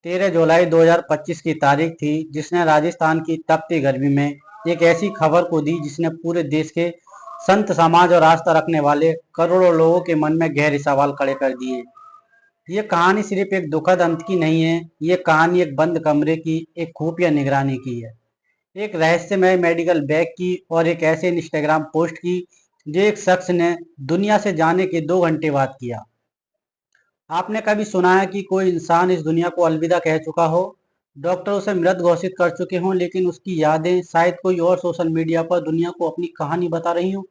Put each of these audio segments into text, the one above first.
13 जुलाई 2025 की तारीख थी जिसने राजस्थान की तपती गर्मी में एक ऐसी खबर को दी जिसने पूरे देश के संत समाज और आस्था रखने वाले करोड़ों लोगों के मन में गहरे सवाल खड़े कर दिए। ये कहानी सिर्फ एक दुखद अंत की नहीं है, ये कहानी एक बंद कमरे की, एक खुफिया निगरानी की है, एक रहस्यमय मेडिकल बैग की और एक ऐसे इंस्टाग्राम पोस्ट की जो एक शख्स ने दुनिया से जाने के 2 घंटे बाद किया। आपने कभी सुना है कि कोई इंसान इस दुनिया को अलविदा कह चुका हो, डॉक्टर उसे मृत घोषित कर चुके हों, लेकिन उसकी यादें शायद कोई और सोशल मीडिया पर दुनिया को अपनी कहानी बता रही हो?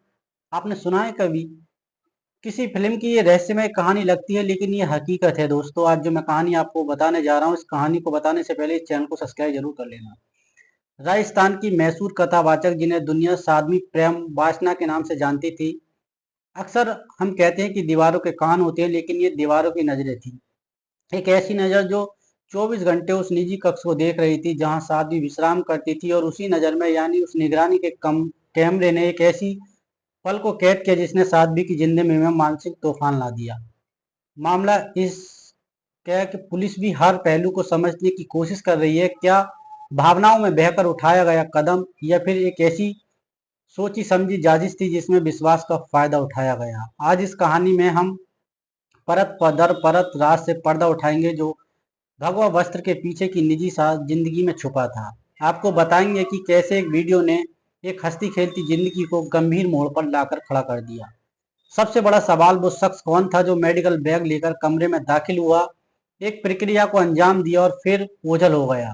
आपने सुना है कभी? किसी फिल्म की ये रहस्यमय कहानी लगती है, लेकिन ये हकीकत है दोस्तों। आज जो मैं कहानी आपको बताने जा रहा हूँ, इस कहानी को बताने से पहले इस चैनल को सब्सक्राइब जरूर कर लेना। राजस्थान की मैसूर कथावाचक जिन्हें दुनिया साध्वी प्रेम वासना के नाम से जानती थी। अक्सर हम कहते हैं कि दीवारों के कान होते हैं, लेकिन ये दीवारों की नजरें थी। एक ऐसी नजर जो 24 घंटे उस निजी कक्ष को देख रही थी जहां साध्वी विश्राम करती थी, और उसी नजर में यानी उस निगरानी के कम कैमरे ने एक ऐसी पल को कैद किया जिसने साध्वी की जिंदगी में मानसिक तूफान ला दिया। मामला इस क्या है कि पुलिस भी हर पहलू को समझने की कोशिश कर रही है। क्या भावनाओं में बहकर उठाया गया कदम, या फिर एक ऐसी सोची समझी साजिश थी जिसमें विश्वास का फायदा उठाया गया? आज इस कहानी में हम परत दर परत राज से पर्दा उठाएंगे जो भगवा वस्त्र के पीछे की निजी जिंदगी में छुपा था। आपको बताएंगे कि कैसे एक वीडियो ने एक हंसती खेलती जिंदगी को गंभीर मोड़ पर लाकर खड़ा कर दिया। सबसे बड़ा सवाल, वो शख्स कौन था जो मेडिकल बैग लेकर कमरे में दाखिल हुआ, एक प्रक्रिया को अंजाम दिया और फिर ओझल हो गया?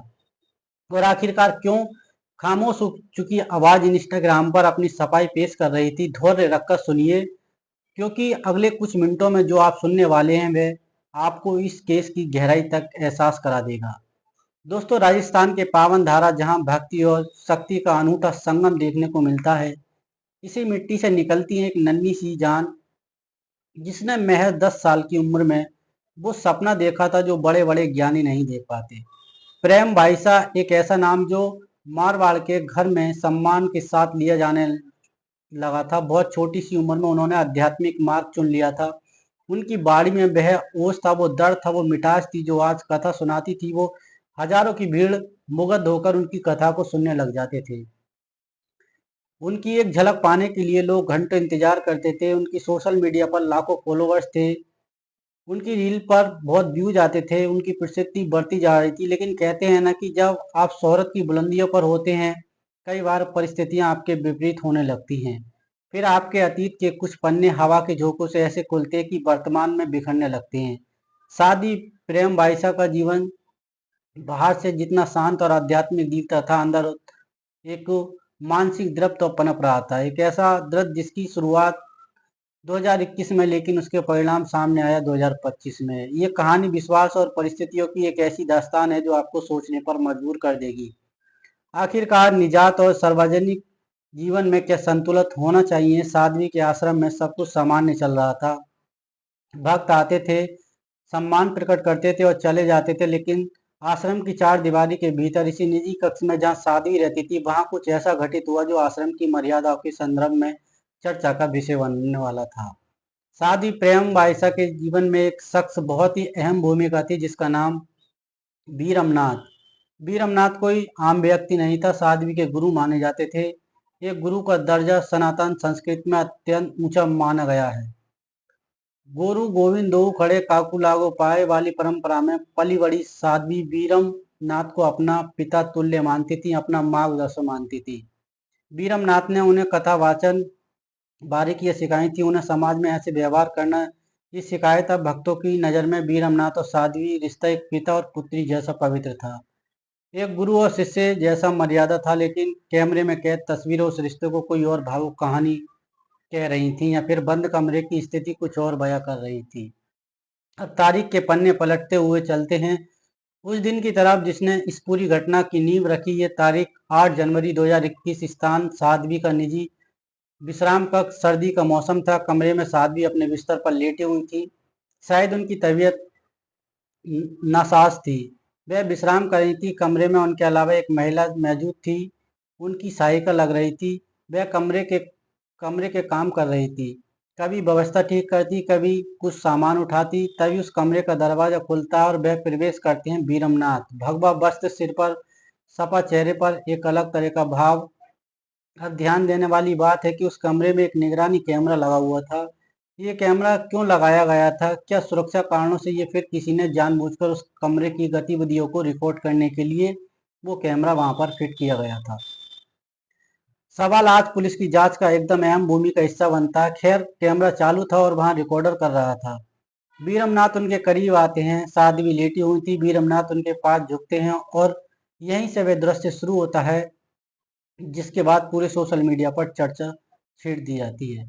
और आखिरकार क्यों खामोश हो चुकी आवाज इंस्टाग्राम पर अपनी सफाई पेश कर रही थी? धैर्य रखकर सुनिए, क्योंकि अगले कुछ मिनटों में जो आप सुनने वाले हैं वह आपको इस केस की गहराई तक एहसास करा देगा। दोस्तों, राजस्थान के पावन धारा जहां भक्ति और शक्ति का अनूठा संगम देखने को मिलता है, इसी मिट्टी से निकलती है एक नन्ही सी जान जिसने महज 10 साल की उम्र में वो सपना देखा था जो बड़े बड़े ज्ञानी नहीं देख पाते। प्रेम बाईसा एक ऐसा नाम जो मारवाड़ के घर में सम्मान के साथ लिया जाने लगा था। बहुत छोटी सी उम्र में उन्होंने आध्यात्मिक मार्ग चुन लिया था। उनकी बाड़ी में वह ओज था, वो दर्द था, वो मिठास थी। जो आज कथा सुनाती थी वो हजारों की भीड़ मुग्ध होकर उनकी कथा को सुनने लग जाते थे। उनकी एक झलक पाने के लिए लोग घंटों इंतजार करते थे। उनकी सोशल मीडिया पर लाखों फॉलोअर्स थे, उनकी रील पर बहुत व्यूज आते थे, उनकी प्रसिद्धि बढ़ती जा रही थी। लेकिन कहते हैं ना कि जब आप शोहरत की बुलंदियों पर होते हैं, कई बार परिस्थितियां आपके विपरीत होने लगती हैं। फिर आपके अतीत के कुछ पन्ने हवा के झोंकों से ऐसे खुलते हैं कि वर्तमान में बिखरने लगते हैं। शादी प्रेम बाईसा का जीवन बाहर से जितना शांत और आध्यात्मिक दिखता था, अंदर एक मानसिक द्रव तो पनप रहा था। एक ऐसा द्रव जिसकी शुरुआत 2021 में, लेकिन उसके परिणाम सामने आया 2025 में। ये कहानी विश्वास और परिस्थितियों की एक ऐसी दास्तान है जो आपको सोचने पर मजबूर कर देगी। आखिरकार निजात और सार्वजनिक जीवन में क्या संतुलन होना चाहिए? साध्वी के आश्रम में सब कुछ सामान्य चल रहा था। भक्त आते थे, सम्मान प्रकट करते थे और चले जाते थे, लेकिन आश्रम की चार दीवारी के भीतर, इसी निजी कक्ष में जहाँ साध्वी रहती थी, वहां कुछ ऐसा घटित हुआ जो आश्रम की मर्यादाओं के संदर्भ में चर्चा का विषय बनने वाला था। साध्वी प्रेम बाईसा के जीवन में एक शख्स बहुत ही अहम भूमिका थी जिसका नाम वीर अमनाथ। वीर अमनाथ कोई आम व्यक्ति नहीं था, साध्वी के गुरु माने जाते थे। एक गुरु का दर्जा सनातन संस्कृति में अत्यंत ऊंचा माना गया है। गुरु गोविंद दो खड़े काकू लागो पाए वाली परंपरा में पली बड़ी साध्वी वीरम नाथ को अपना पिता तुल्य मानती थी, अपना मार्गदर्शक मानती थी। वीरम नाथ ने उन्हें कथा वाचन बारीकियां सिखाई थी, उन्हें समाज में ऐसे व्यवहार करना ये सिखाया था। भक्तों की नजर में वीर अमरनाथ और साध्वी रिश्ता एक पिता और पुत्री जैसा पवित्र था, एक गुरु और शिष्य जैसा मर्यादा था। लेकिन कैमरे में कैद तस्वीरें उस रिश्ते को कोई और भावुक कहानी कह रही थी, या फिर बंद कमरे की स्थिति कुछ और बयां कर रही थी। अब तारीख के पन्ने पलटते हुए चलते हैं उस दिन की तरफ जिसने इस पूरी घटना की नींव रखी। ये तारीख 8 जनवरी 2021, स्थान साध्वी का निजी विश्राम कक्ष। सर्दी का मौसम था, कमरे में साध्वी अपने बिस्तर पर लेटी हुई थी। शायद उनकी तबीयत नासाज थी, वह विश्राम कर रही थी। कमरे में उनके अलावा एक महिला मौजूद थी, उनकी सहायिका लग रही थी। वह कमरे के काम कर रही थी। कभी व्यवस्था ठीक करती, कभी कुछ सामान उठाती। तभी उस कमरे का दरवाजा खुलता है और वह प्रवेश करते हैं बीरमनाथ। भगवा वस्त्र सिर पर, सपा चेहरे पर एक अलग तरह का भाव। अब ध्यान देने वाली बात है कि उस कमरे में एक निगरानी कैमरा लगा हुआ था। ये कैमरा क्यों लगाया गया था? क्या सुरक्षा कारणों से, ये फिर किसी ने जानबूझकर उस कमरे की गतिविधियों को रिकॉर्ड करने के लिए वो कैमरा वहां पर फिट किया गया था? सवाल आज पुलिस की जांच का एकदम अहम भूमि का हिस्सा बनता है। खैर, कैमरा चालू था और वहां रिकॉर्डर कर रहा था। बीरमनाथ उनके करीब आते हैं। साध्वी लेटी हुई थी, बीरमनाथ उनके पास झुकते हैं और यहीं से वह दृश्य शुरू होता है जिसके बाद पूरे सोशल मीडिया पर चर्चा छेड़ दी जाती है।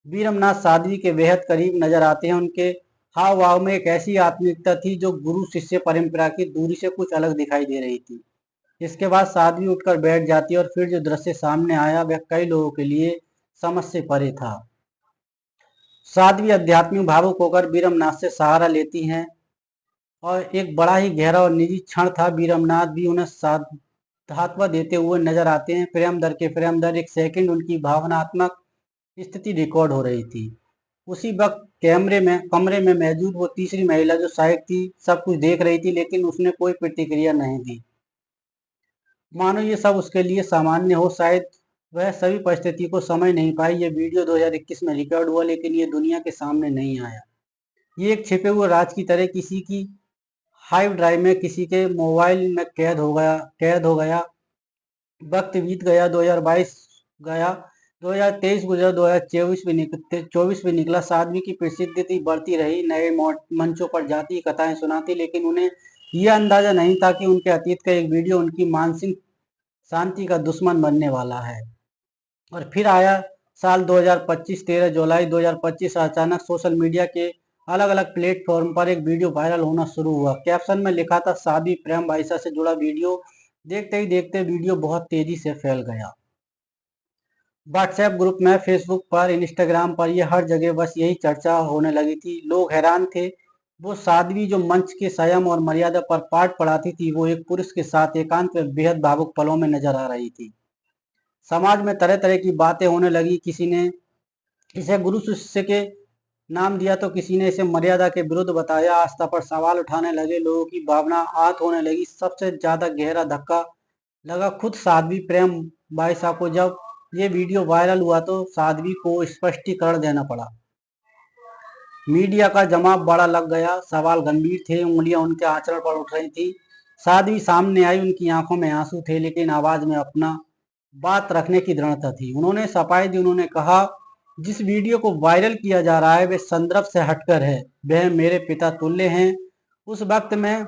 बीरमनाथ साध्वी के बेहद करीब नजर आते हैं। उनके हाव भाव में एक ऐसी आत्मिकता थी जो गुरु शिष्य परंपरा की दूरी से कुछ अलग दिखाई दे रही थी। इसके बाद साध्वी उठकर बैठ जाती और फिर जो दृश्य सामने आया वह कई लोगों के लिए समझ से परे था। साध्वी आध्यात्मिक भावुक होकर बीरमनाथ से सहारा लेती हैं और एक बड़ा ही गहरा और निजी क्षण था। बीरमनाथ भी उन्हें साधुत्व देते हुए नजर आते हैं। फ्रेम दर के फ्रेम दर एक सेकंड उनकी भावनात्मक स्थिति रिकॉर्ड हो रही थी। उसी वक्त कमरे में मौजूद वो तीसरी महिला जो साइड थी, सब कुछ देख रही थी, लेकिन उसने कोई प्रतिक्रिया नहीं दी, मानो ये सब उसके लिए सामान्य हो। शायद वह सभी परिस्थिति को समझ नहीं पाई। ये वीडियो 2021 में रिकॉर्ड हुआ, लेकिन ये दुनिया के सामने नहीं आया। ये एक छिपे हुए राज की तरह किसी की हार्ड ड्राइव में, किसी के मोबाइल में कैद हो गया। वक्त बीत गया, 2022 गया, 2023 गुजरा, 2024 भी निकला। साध्वी की प्रसिद्धि बढ़ती रही, नए मंचों पर जाती, कथाएं सुनाती, लेकिन उन्हें यह अंदाजा नहीं था कि उनके अतीत का एक वीडियो उनकी मानसिक शांति का दुश्मन बनने वाला है। और फिर आया साल 2025, 13 जुलाई 2025। अचानक सोशल मीडिया के अलग अलग प्लेटफॉर्म पर एक वीडियो वायरल होना शुरू हुआ। कैप्शन में लिखा था, शादी प्रेम बाईसा से जुड़ा वीडियो। देखते ही देखते वीडियो बहुत तेजी से फैल गया। व्हाट्सएप ग्रुप में, फेसबुक पर, इंस्टाग्राम पर, ये हर जगह बस यही चर्चा होने लगी थी। लोग हैरान थे। वो साध्वी जो मंच के संयम और मर्यादा पर पाठ पढ़ाती थी, वो एक पुरुष के साथ एकांत में बेहद भावुक पलों में नजर आ रही थी। समाज में तरह तरह की बातें होने लगी। किसी ने इसे गुरु शिष्य के नाम दिया तो किसी ने इसे मर्यादा के विरुद्ध बताया। आस्था पर सवाल उठाने लगे, लोगों की भावना आहत होने लगी। सबसे ज्यादा गहरा धक्का लगा खुद साध्वी प्रेम बाईसा को। जब ये वीडियो वायरल हुआ तो साध्वी को स्पष्टीकरण देना पड़ा। मीडिया का जवाब बड़ा लग गया। सवाल गंभीर थे, उंगलियां उनके आचरण पर उठ रही थी। साध्वी सामने आई, उनकी आंखों में आंसू थे, लेकिन आवाज में अपना बात रखने की दृढ़ता थी। उन्होंने सफाई दी। उन्होंने कहा, जिस वीडियो को वायरल किया जा रहा है वे संदर्भ से हटकर है। वह मेरे पिता तुल्य हैं। उस वक्त मैं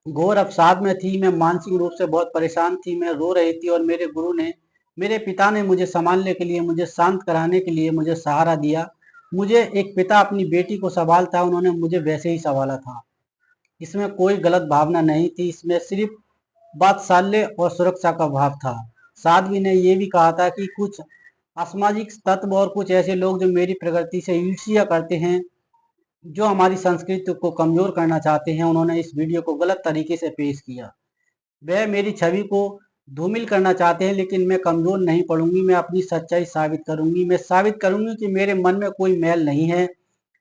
घोर अवसाद में थी। मैं मानसिक रूप से बहुत परेशान थी। मैं रो रही थी और मेरे पिता ने मुझे संभालने के लिए, मुझे शांत कराने के लिए मुझे सहारा दिया। मुझे एक पिता अपनी बेटी को संभालता, उन्होंने मुझे वैसे ही संभाला था। इसमें कोई गलत भावना नहीं थी, इसमें सिर्फ वात्सल्य और सुरक्षा का भाव था। साध्वी ने यह भी कहा था कि कुछ असामाजिक तत्व और कुछ ऐसे लोग जो मेरी प्रगति से ईर्ष्या करते हैं, जो हमारी संस्कृति को कमजोर करना चाहते हैं, उन्होंने इस वीडियो को गलत तरीके से पेश किया। वह मेरी छवि को धूमिल करना चाहते हैं, लेकिन मैं कमजोर नहीं पड़ूंगी। मैं अपनी सच्चाई साबित करूंगी। मैं साबित करूंगी कि मेरे मन में कोई मैल नहीं है।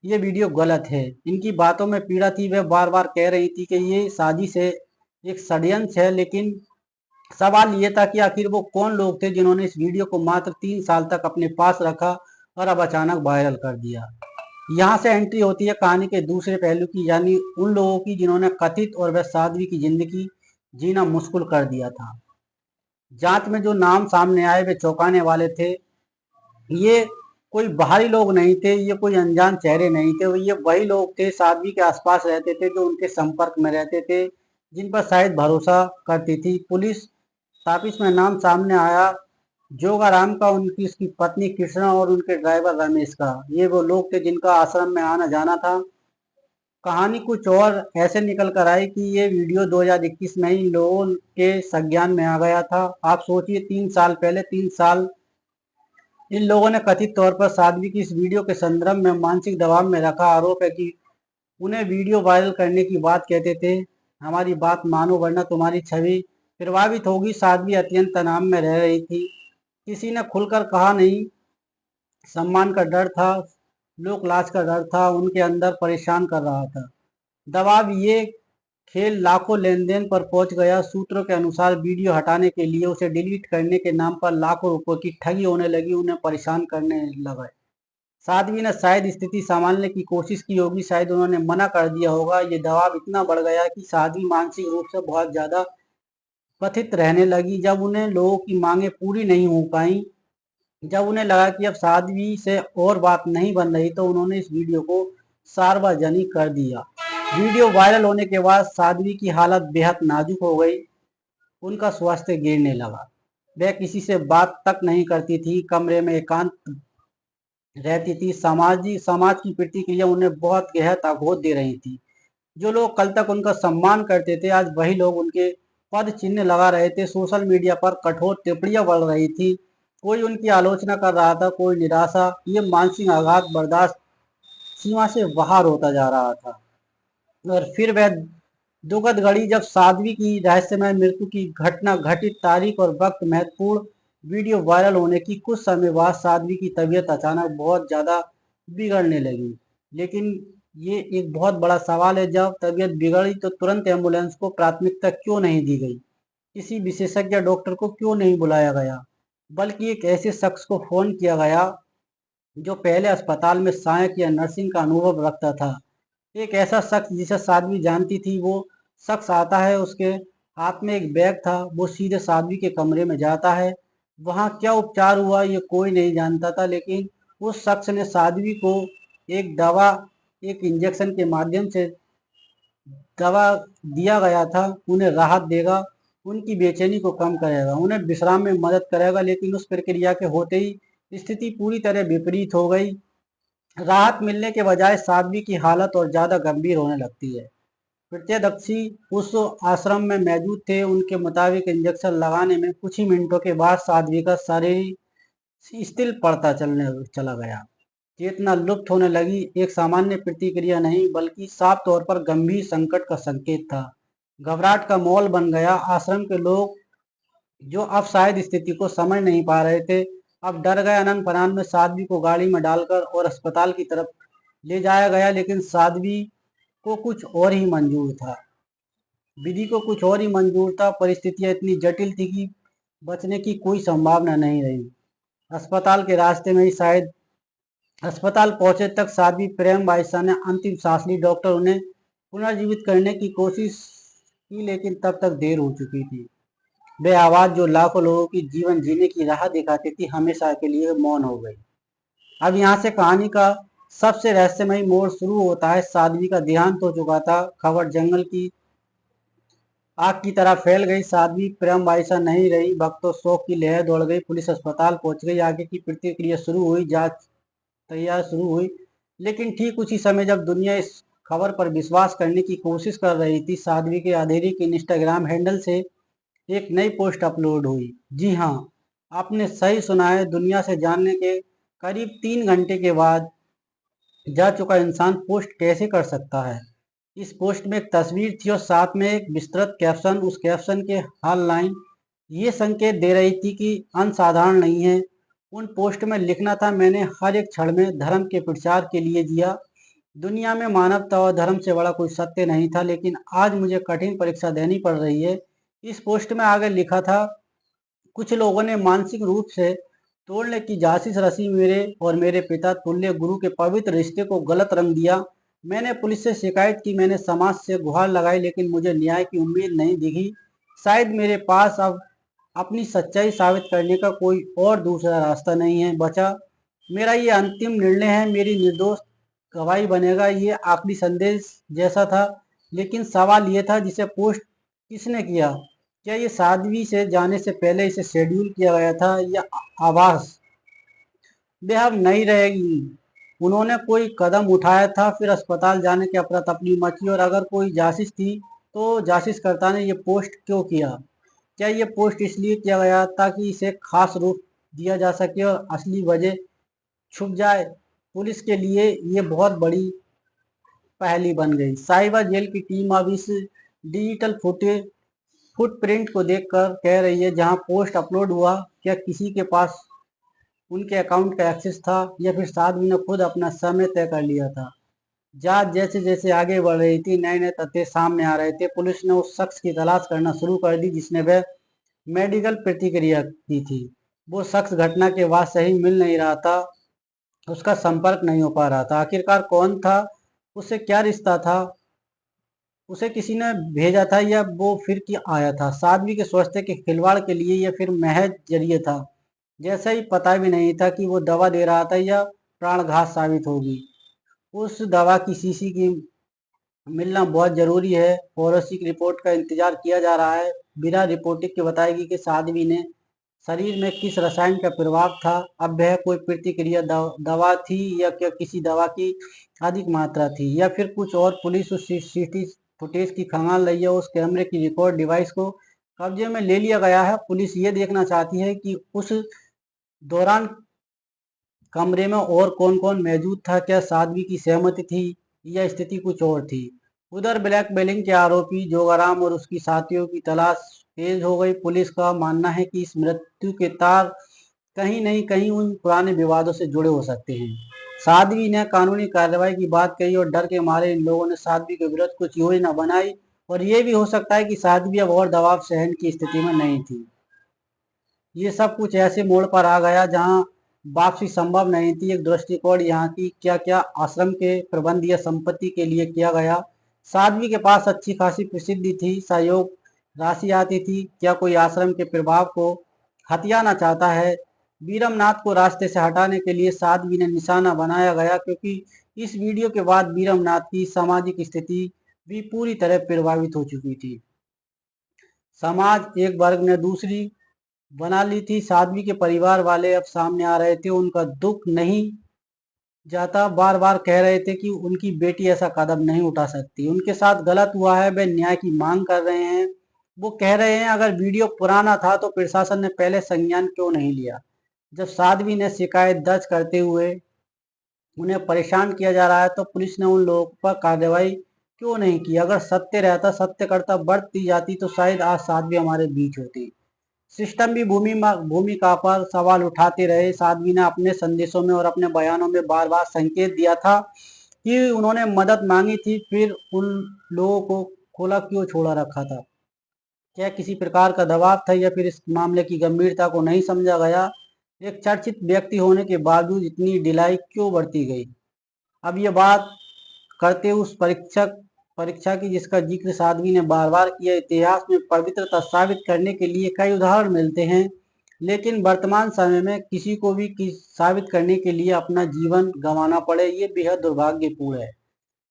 ये वीडियो गलत है। इनकी बातों में पीड़ा थी। वह बार बार कह रही थी कि ये साजिश है, एक षड्यंत्र है। लेकिन सवाल ये था कि आखिर वो कौन लोग थे जिन्होंने इस वीडियो को मात्र 3 साल तक अपने पास रखा और अब अचानक वायरल कर दिया। यहाँ से एंट्री होती है कहानी के दूसरे पहलू की, यानी उन लोगों की जिन्होंने कथित और वह साध्वी की जिंदगी जीना मुश्किल कर दिया था। जांच में जो नाम सामने आए वे चौंकाने वाले थे। ये कोई बाहरी लोग नहीं थे, ये कोई अनजान चेहरे नहीं थे। ये वही लोग थे, साध्वी के आसपास रहते थे, जो उनके संपर्क में रहते थे, जिन पर शायद भरोसा करती थी। पुलिस तापिस में नाम सामने आया जोगाराम का, उनकी उसकी पत्नी कृष्णा और उनके ड्राइवर रमेश का। ये वो लोग थे जिनका आश्रम में आना जाना था। कहानी कुछ और ऐसे निकल कर आई कि ये वीडियो 2021 में ही लोगों के संज्ञान में आ गया था। आप सोचिए, 3 साल पहले, 3 साल इन लोगों ने कथित तौर पर साध्वी की इस वीडियो के संदर्भ में मानसिक दबाव में रखा। आरोप है कि उन्हें वीडियो वायरल करने की बात कहते थे, हमारी बात मानो वरना तुम्हारी छवि प्रभावित होगी। साध्वी अत्यंत तनाव में रह रही थी। किसी ने खुलकर कहा नहीं, सम्मान का डर था। लोक लाज का डर था उनके अंदर परेशान कर रहा था। दबाव ये खेल लाखों लेन-देन पर पहुंच गया। सूत्रों के अनुसार वीडियो हटाने के लिए उसे डिलीट करने के नाम पर लाखों रुपयों की ठगी होने लगी, उन्हें परेशान करने लगा। साध्वी ने शायद स्थिति संभालने की कोशिश की होगी, शायद उन्होंने मना कर दिया होगा। ये दबाव इतना बढ़ गया कि साध्वी मानसिक रूप से बहुत ज्यादा पतित रहने लगी। जब उन्हें लोगों की मांगे पूरी नहीं हो पाई, जब उन्हें लगा कि अब साध्वी से और बात नहीं बन रही, तो उन्होंने इस वीडियो को सार्वजनिक कर दिया। वीडियो वायरल होने के बाद साध्वी की हालत बेहद नाजुक हो गई। उनका स्वास्थ्य गिरने लगा। वह किसी से बात तक नहीं करती थी, कमरे में एकांत रहती थी। समाज की प्रतिक्रिया उन्हें बहुत गहरा अघोष दे रही थी। जो लोग कल तक उनका सम्मान करते थे, आज वही लोग उनके पद चिन्ह लगा रहे थे। सोशल मीडिया पर कठोर टिप्पणियां बढ़ रही थी। कोई उनकी आलोचना कर रहा था, कोई निराशा। ये मानसिक आघात बर्दाश्त सीमा से बाहर होता जा रहा था। और फिर वह दुखद घड़ी जब साध्वी की रहस्यमय मृत्यु की घटना घटित। तारीख और वक्त महत्वपूर्ण। वीडियो वायरल होने की कुछ समय बाद साध्वी की तबीयत अचानक बहुत ज्यादा बिगड़ने लगी। लेकिन ये एक बहुत बड़ा सवाल है, जब तबीयत बिगड़ी तो तुरंत एम्बुलेंस को प्राथमिकता क्यों नहीं दी गई? किसी विशेषज्ञ डॉक्टर को क्यों नहीं बुलाया गया, बल्कि एक ऐसे शख्स को फोन किया गया जो पहले अस्पताल में सहायक या नर्सिंग का अनुभव रखता था? एक ऐसा शख्स जिसे साध्वी जानती थी। वो शख्स आता है, उसके हाथ में एक बैग था, वो सीधे साध्वी के कमरे में जाता है। वहाँ क्या उपचार हुआ ये कोई नहीं जानता था, लेकिन उस शख्स ने साध्वी को एक दवा, एक इंजेक्शन के माध्यम से दवा दिया गया था। उन्हें राहत देगा, उनकी बेचैनी को कम करेगा, उन्हें विश्राम में मदद करेगा। लेकिन उस प्रक्रिया के होते ही स्थिति पूरी तरह विपरीत हो गई। राहत मिलने के बजाय साध्वी की हालत और ज्यादा गंभीर होने लगती है। प्रत्यदर्शी उस आश्रम में मौजूद थे। उनके मुताबिक इंजेक्शन लगाने में कुछ ही मिनटों के बाद साध्वी का शरीर स्थिर पड़ता चलने चला गया। चेतना लुप्त होने लगी। एक सामान्य प्रतिक्रिया नहीं, बल्कि साफ तौर पर गंभीर संकट का संकेत था। घबराहट का माहौल बन गया। आश्रम के लोग जो अब शायद स्थिति को समझ नहीं पा रहे थे, अब डर गए। अनंत फनान में साध्वी को गाड़ी में डालकर और अस्पताल की तरफ ले जाया गया, लेकिन साध्वी को कुछ और ही मंजूर था। विधि को कुछ और ही मंजूर था। परिस्थितियां इतनी जटिल थी कि बचने की कोई संभावना नहीं रही। अस्पताल के रास्ते में ही शायद अस्पताल पहुंचे तक साध्वी प्रेम बाईसा ने अंतिम सांस ली। डॉक्टर उन्हें पुनर्जीवित करने की कोशिश की, लेकिन तब तक देर हो चुकी थी। वे आवाज जो लाखों लोगों की जीवन जीने की राह दिखाती थी, हमेशा के लिए मौन हो गई। अब यहाँ से कहानी का सबसे रहस्यमय मोड़ शुरू होता है। साध्वी का देहांत हो चुका था। खबर जंगल की आग की तरह फैल गई। साध्वी प्रेम बाईसा नहीं रही। भक्तों शोक की लहर दौड़ गई। पुलिस अस्पताल पहुंच गई। आगे की प्रतिक्रिया शुरू हुई। जांच तैयार शुरू हुई। लेकिन ठीक उसी समय जब दुनिया इस खबर पर विश्वास करने की कोशिश कर रही थी, साध्वी के अधेरी के इंस्टाग्राम हैंडल से एक नई पोस्ट अपलोड हुई। जी हाँ, आपने सही सुना है। दुनिया से जानने के करीब 3 घंटे के बाद जा चुका इंसान पोस्ट कैसे कर सकता है? इस पोस्ट में एक तस्वीर थी और साथ में एक विस्तृत कैप्शन। उस कैप्शन के हर लाइन ये संकेत दे रही थी कि अनसाधारण नहीं है। उन पोस्ट में लिखना था, मैंने हर एक क्षण में धर्म के प्रचार के लिए जिया। दुनिया में मानवता और धर्म से बड़ा कोई सत्य नहीं था, लेकिन आज मुझे कठिन परीक्षा देनी पड़ रही है। इस पोस्ट में आगे लिखा था, कुछ लोगों ने मानसिक रूप से तोड़ने की जासूस रची। मेरे और मेरे पिता तुल्य गुरु के पवित्र रिश्ते को गलत रंग दिया। मैंने पुलिस से शिकायत की, मैंने समाज से गुहार लगाई, लेकिन मुझे न्याय की उम्मीद नहीं दिखी। शायद मेरे पास अब अपनी सच्चाई साबित करने का कोई और दूसरा रास्ता नहीं है बचा। मेरा ये अंतिम निर्णय है, मेरी निर्दोष गवाही बनेगा। ये आखिरी संदेश जैसा था, लेकिन सवाल ये था, जिसे पोस्ट किसने किया? क्या ये साध्वी से जाने से पहले इसे शेड्यूल किया गया था, या आभास वे अब नहीं रहेगी? उन्होंने कोई कदम उठाया था, फिर अस्पताल जाने की अफरा तफरी मची। और अगर कोई जासूस थी, तो जासूसकर्ता ने ये पोस्ट क्यों किया? क्या ये पोस्ट इसलिए किया गया ताकि इसे खास रूप दिया जा सके और असली वजह छुप जाए? पुलिस के लिए ये बहुत बड़ी पहेली बन गई। साहिबा जेल की टीम अब इस डिजिटल फुटप्रिंट को देखकर कह रही है, जहां पोस्ट अपलोड हुआ, क्या किसी के पास उनके अकाउंट का एक्सेस था या फिर साध्वी ने खुद अपना समय तय कर लिया था। जांच जैसे जैसे आगे बढ़ रही थी, नए नए तथ्य सामने आ रहे थे। पुलिस ने उस शख्स की तलाश करना शुरू कर दी जिसने वह मेडिकल प्रतिक्रिया की थी। वो शख्स घटना के बाद सही मिल नहीं रहा था, उसका संपर्क नहीं हो पा रहा था। आखिरकार कौन था, उससे क्या रिश्ता था, उसे किसी ने भेजा था या वो फिर की आया था? साध्वी के स्वास्थ्य के खिलवाड़ के लिए या फिर महज जरिए था? जैसा ही पता भी नहीं था कि वो दवा दे रहा था या प्राणघात साबित होगी। उस दवा की शीशी की मिलना बहुत जरूरी है। फॉरेंसिक रिपोर्ट का इंतजार किया जा रहा है। बिना रिपोर्टिंग के बताएगी कि साध्वी ने शरीर में किस रसायन का प्रभाव था। अब वह कोई प्रतिक्रिया दवा थी या क्या किसी दवा की अधिक मात्रा थी या फिर कुछ और? पुलिस उस सीसीटीवी फुटेज की खंगाल रही है। उस कैमरे की रिकॉर्ड डिवाइस को कब्जे में ले लिया गया है। पुलिस ये देखना चाहती है कि उस दौरान कमरे में और कौन कौन मौजूद था, क्या साध्वी की सहमति थी या स्थिति कुछ और थी। उधर ब्लैकमेलिंग के आरोपी जोगाराम और उसकी साथियों की तलाश तेज हो गई। पुलिस का मानना है कि इस मृत्यु के तार कहीं नहीं कहीं उन पुराने विवादों से जुड़े हो सकते हैं। साध्वी ने कानूनी कार्रवाई की बात कही और डर के मारे इन लोगों ने साध्वी के विरुद्ध कुछ योजना बनाई। और ये भी हो सकता है कि साध्वी अब और दबाव सहन की स्थिति में नहीं थी। ये सब कुछ ऐसे मोड़ पर आ गया जहां वापसी संभव नहीं थी। एक दृष्टिकोण यहाँ की क्या क्या आश्रम के प्रबंध या संपत्ति के लिए किया गया। साध्वी के पास अच्छी खासी प्रसिद्धि थी, सहयोग राशि आती थी। क्या कोई आश्रम के प्रभाव को हथियाना चाहता है? बीरमनाथ को रास्ते से हटाने के लिए साध्वी ने निशाना बनाया गया, क्योंकि इस वीडियो के बाद बीरमनाथ की सामाजिक स्थिति भी पूरी तरह प्रभावित हो चुकी थी। समाज एक वर्ग ने दूसरी बना ली थी। साध्वी के परिवार वाले अब सामने आ रहे थे, उनका दुख नहीं जाता। बार बार कह रहे थे कि उनकी बेटी ऐसा कदम नहीं उठा सकती, उनके साथ गलत हुआ है। वे न्याय की मांग कर रहे हैं। वो कह रहे हैं अगर वीडियो पुराना था तो प्रशासन ने पहले संज्ञान क्यों नहीं लिया? जब साध्वी ने शिकायत दर्ज करते हुए उन्हें परेशान किया जा रहा है तो पुलिस ने उन लोगों पर कार्रवाई क्यों नहीं की? अगर सत्य रहता, सत्यकर्ता बढ़ती जाती तो शायद आज साध्वी हमारे बीच होती। सिस्टम भी भूमिका पर सवाल उठाते रहे। साध्वी ने अपने संदेशों में और अपने बयानों में बार बार संकेत दिया था कि उन्होंने मदद मांगी थी, फिर उन लोगों को खुला क्यों छोड़ा रखा था? क्या किसी प्रकार का दबाव था या फिर इस मामले की गंभीरता को नहीं समझा गया? एक चर्चित व्यक्ति होने के बावजूद इतनी ढिलाई क्यों बरती गई? अब ये बात करते उस परीक्षा की जिसका जिक्र साध्वी ने बार बार किया। इतिहास में पवित्रता साबित करने के लिए कई उदाहरण मिलते हैं, लेकिन वर्तमान समय में किसी को भी साबित करने के लिए अपना जीवन गंवाना पड़े, ये बेहद दुर्भाग्यपूर्ण है।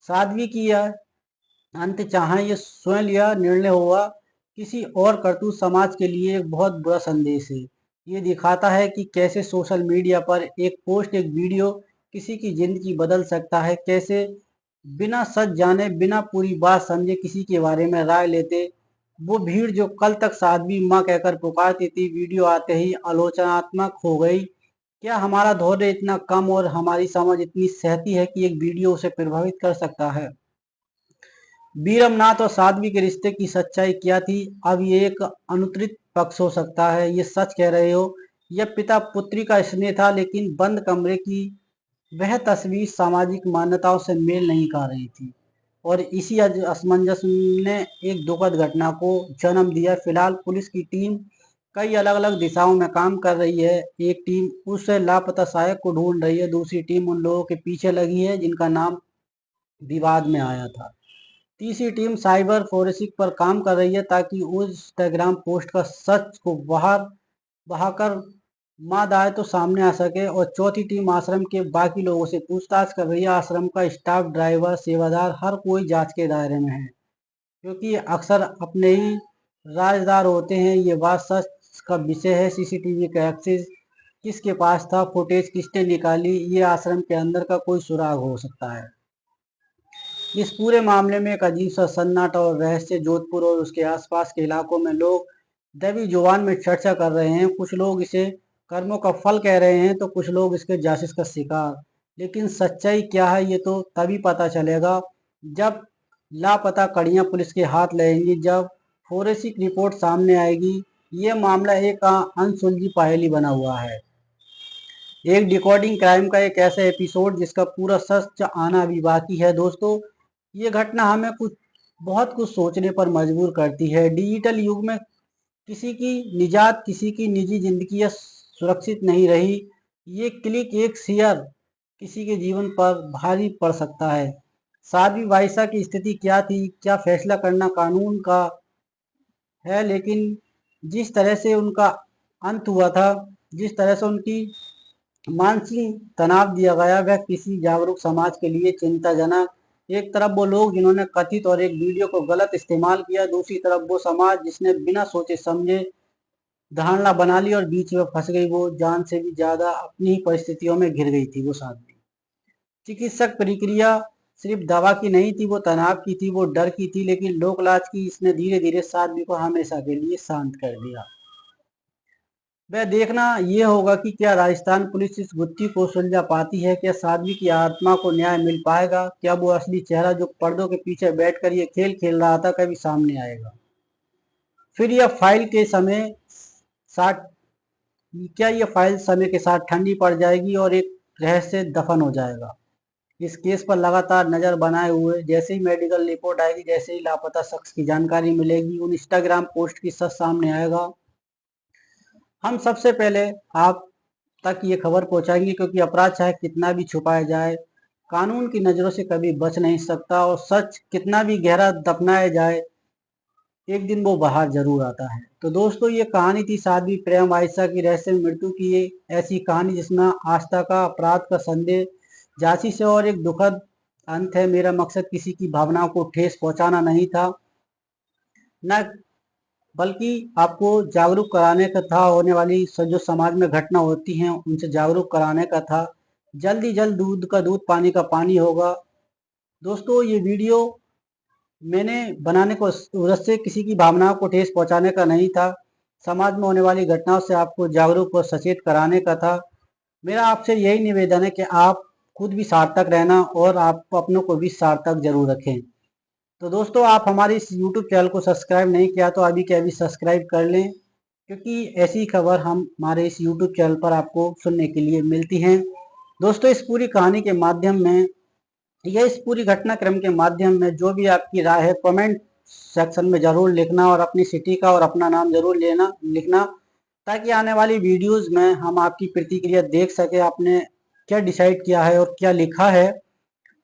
साध्वी की यह अंत चाह ये स्वयं लिया निर्णय हुआ, किसी और करतूत समाज के लिए एक बहुत बुरा संदेश है। ये दिखाता है कि कैसे सोशल मीडिया पर एक पोस्ट, एक वीडियो किसी की जिंदगी बदल सकता है। कैसे बिना सच जाने, बिना पूरी बात समझे किसी के बारे में राय लेते। वो भीड़ जो कल तक साध्वी माँ कहकर पुकारती थी, वीडियो आते ही आलोचनात्मक हो गई। क्या हमारा धैर्य इतना कम और हमारी समझ इतनी सहती है कि एक वीडियो उसे प्रभावित कर सकता है? बीरमनाथ और साध्वी के रिश्ते की सच्चाई क्या थी? अब ये एक अनुत्तरित पक्ष हो सकता है। ये सच कह रहे हो, यह पिता पुत्री का स्नेह था, लेकिन बंद कमरे की वह तस्वीर सामाजिक मान्यताओं से मेल नहीं खा रही थी। और इसी असमंजस ने एक दुखद घटना को जन्म दिया। फिलहाल पुलिस की टीम कई अलग अलग दिशाओं में काम कर रही है। एक टीम उस लापता सहायक को ढूंढ रही है, दूसरी टीम उन लोगों के पीछे लगी है जिनका नाम विवाद में आया था। तीसरी टीम साइबर फोरेंसिक पर काम कर रही है ताकि उस इंस्टाग्राम पोस्ट का सच को बाहर बहाकर माद आए तो सामने आ सके। और चौथी टीम आश्रम के बाकी लोगों से पूछताछ कर रही है। आश्रम का स्टाफ, ड्राइवर, सेवादार, हर कोई जांच के दायरे में है, क्योंकि अक्सर अपने ही राजदार होते हैं। ये बात सच का विषय है। सीसीटीवी का एक्सेस किसके पास था, फुटेज किसने निकाली, ये आश्रम के अंदर का कोई सुराग हो सकता है। इस पूरे मामले में एक अजीब सा सन्नाटा और रहस्य जोधपुर और उसके आसपास के इलाकों में लोग दबी जुबान में चर्चा कर रहे हैं। कुछ लोग इसे कर्मों का फल कह रहे हैं तो कुछ लोग इसके जासूस का शिकार। लेकिन सच्चाई क्या है ये तो तभी पता चलेगा जब लापता कड़ियां पुलिस के हाथ लगेंगी, जब फोरेंसिक रिपोर्ट सामने आएगी। ये मामला एक अनसुलझी पहेली बना हुआ है। एक डिकोडिंग क्राइम का एक ऐसा एपिसोड जिसका पूरा सच आना अभी बाकी है। दोस्तों, ये घटना हमें बहुत कुछ सोचने पर मजबूर करती है। डिजिटल युग में किसी की निजात, किसी की निजी जिंदगी सुरक्षित नहीं रही। ये क्लिक, एक शेयर किसी के जीवन पर भारी पड़ सकता है। साध्वी वाइसा की स्थिति क्या थी, क्या फैसला करना कानून का है, लेकिन जिस तरह से उनका अंत हुआ था, जिस तरह से उनकी मानसिक तनाव दिया गया, वह किसी जागरूक समाज के लिए चिंताजनक। एक तरफ वो लोग जिन्होंने कथित और एक वीडियो को गलत इस्तेमाल किया, दूसरी तरफ वो समाज जिसने बिना सोचे समझे धारणा बना ली और बीच में फंस गई। वो जान से भी ज्यादा अपनी ही परिस्थितियों में घिर गई थी वो साथी। चिकित्सक प्रक्रिया सिर्फ दवा की नहीं थी, वो तनाव की थी, वो डर की थी, लेकिन लोकलाज की इसने धीरे धीरे साध्वी को हमेशा के लिए शांत कर दिया। वह देखना ये होगा कि क्या राजस्थान पुलिस इस गुत्थी को सुलझा पाती है, क्या साध्वी की आत्मा को न्याय मिल पाएगा, क्या वो असली चेहरा जो पर्दों के पीछे बैठकर ये खेल खेल रहा था कभी सामने आएगा। फिर यह फाइल के समय साथ क्या यह फाइल समय के साथ ठंडी पड़ जाएगी और एक रहस्य दफन हो जाएगा। इस केस पर लगातार नजर बनाए हुए, जैसे ही मेडिकल रिपोर्ट आएगी, जैसे ही लापता शख्स की जानकारी मिलेगी, उन इंस्टाग्राम पोस्ट की सच सामने आएगा, हम सबसे पहले आप तक ये खबर पहुंचाएंगे, क्योंकि अपराध चाहे कितना भी छुपाया जाए, कानून की नजरों से कभी बच नहीं सकता, और सच कितना भी गहरा दफनाया जाए, एक दिन वो बाहर जरूर आता है। तो दोस्तों, ये कहानी थी साध्वी प्रेम आयशा की रहस्य मृत्यु की। ये ऐसी कहानी जिसमें आस्था का, अपराध का संदेह, जांची से और एक दुखद अंत है। मेरा मकसद किसी की भावनाओं को ठेस पहुंचाना नहीं था, न बल्कि आपको जागरूक कराने का था। होने वाली जो समाज में घटना होती हैं उनसे जागरूक कराने का था। जल्द ही जल्द दूध का दूध, पानी का पानी होगा। दोस्तों, ये वीडियो मैंने बनाने को उद्देश्य से किसी की भावनाओं को ठेस पहुंचाने का नहीं था, समाज में होने वाली घटनाओं से आपको जागरूक और सचेत कराने का था। मेरा आपसे यही निवेदन है कि आप खुद भी सार्थक रहना और आप अपनों को भी सार्थक जरूर रखें। तो दोस्तों, आप हमारे इस यूट्यूब चैनल को सब्सक्राइब नहीं किया तो अभी के अभी सब्सक्राइब कर लें, क्योंकि ऐसी खबर हम हमारे इस यूट्यूब चैनल पर आपको सुनने के लिए मिलती हैं। दोस्तों, इस पूरी कहानी के माध्यम में या इस पूरी घटनाक्रम के माध्यम में जो भी आपकी राय है, कमेंट सेक्शन में जरूर लिखना, और अपनी सिटी का और अपना नाम जरूर लिखना, ताकि आने वाली वीडियोस में हम आपकी प्रतिक्रिया देख सके, आपने क्या डिसाइड किया है और क्या लिखा है,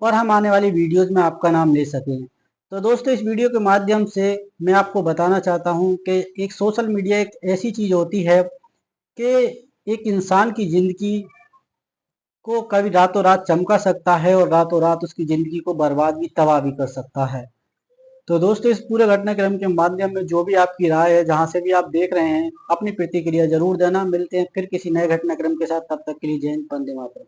और हम आने वाली वीडियोस में आपका नाम ले सकें। तो दोस्तों, इस वीडियो के माध्यम से मैं आपको बताना चाहता हूं कि एक सोशल मीडिया एक ऐसी चीज होती है कि एक इंसान की जिंदगी को कभी रातों रात चमका सकता है और रातों रात उसकी जिंदगी को बर्बाद भी, तबाह भी कर सकता है। तो दोस्तों, इस पूरे घटनाक्रम के माध्यम में जो भी आपकी राय है, जहां से भी आप देख रहे हैं, अपनी प्रतिक्रिया जरूर देना। मिलते हैं फिर किसी नए घटनाक्रम के साथ, तब तक के लिए जय हिंद, वंदे मातरम।